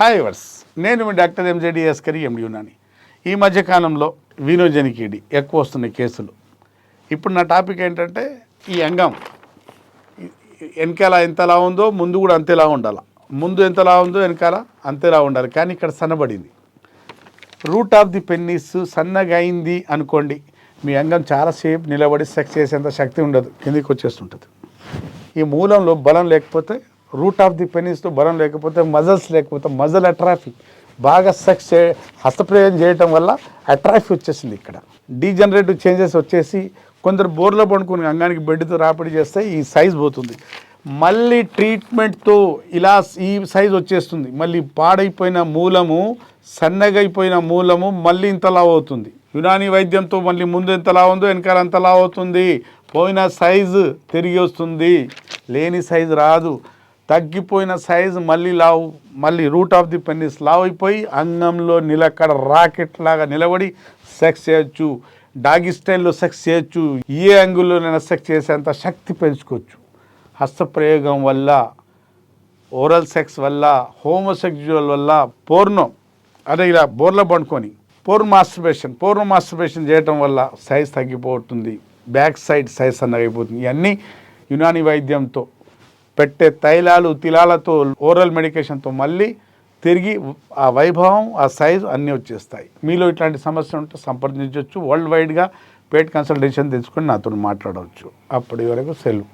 Hi verse, నేను మీ doctor ఎంజేడిఎస్ curry ఎండి యునాని. ఈ మధ్యకాలంలో వీనోజెనికిడి ఎక్కువ వస్తున్నాయి కేసులు. ఇప్పుడు నా టాపిక్ ఏంటంటే ఈ అంగం వెనకాల ఎంతలా ఉందో ముందు కూడా అంతేలా ఉండాలి, ముందు ఎంతలా ఉందో వెనకాల అంతేలా ఉండాలి. కానీ ఇక్కడ సన్నబడింది, రూట్ ఆఫ్ ది పెన్నిస్ సన్నగా అయింది అనుకోండి, మీ అంగం చాలాసేపు నిలబడి సెక్స్ చేసేంత శక్తి ఉండదు, కిందికి వచ్చేస్తుంటుంది. ఈ మూలంలో బలం లేకపోతే, రూట్ ఆఫ్ ది పెనిస్తో బలం లేకపోతే, మజల్స్ లేకపోతే, మజల్ అట్రాఫీ బాగా సెక్స్ హస్తప్రయోగం చేయటం వల్ల అట్రాఫీ వచ్చేసింది. ఇక్కడ డీజనరేటివ్ చేంజెస్ వచ్చేసి కొందరు బోర్లో పడుకుని అంగానికి బెడ్తో రాపిడి చేస్తే ఈ సైజ్ పోతుంది. మళ్ళీ ట్రీట్మెంట్తో ఇలా ఈ సైజ్ వచ్చేస్తుంది. మళ్ళీ పాడైపోయిన మూలము, సన్నగైపోయిన మూలము మళ్ళీ ఇంతలా అవుతుంది. యునాని వైద్యంతో మళ్ళీ ముందు ఎంతలా ఉందో వెనకాల అంతలా అవుతుంది. పోయిన సైజు తిరిగి వస్తుంది, లేని సైజు రాదు. తగ్గిపోయిన సైజు మళ్ళీ లావు, మళ్ళీ రూట్ ఆఫ్ ది పెన్నిస్ లావ్ అయిపోయి అంగంలో నిలకడ రాకెట్ లాగా నిలబడి సెక్స్ చేయొచ్చు. డాగి స్టైల్లో సెక్స్ చేయొచ్చు. ఏ యాంగిల్లోనైనా సెక్స్ చేసేంత శక్తి పెంచుకోవచ్చు. హస్తప్రయోగం వల్ల, ఓరల్ సెక్స్ వల్ల, హోమోసెక్జువల్ వల్ల, పోర్నో అదే ఇలా బోర్లో పండుకొని పోర్నో మాస్టర్బేషన్ చేయటం వల్ల సైజ్ తగ్గిపోతుంది, బ్యాక్ సైడ్ సైజ్ సన్నగైపోతుంది. ఇవన్నీ యునాని వైద్యంతో పెట్టే తైలాలు తిలాలతో, ఓరల్ మెడికేషన్తో మళ్ళీ తిరిగి ఆ వైభవం, ఆ సైజు అన్నీ వచ్చేస్తాయి. మీలో ఇట్లాంటి సమస్య ఉంటే సంప్రదించవచ్చు. వరల్డ్ వైడ్గా పేట్ కన్సల్టేషన్ తెచ్చుకొని నాతో మాట్లాడవచ్చు. అప్పటి వరకు సెలవు.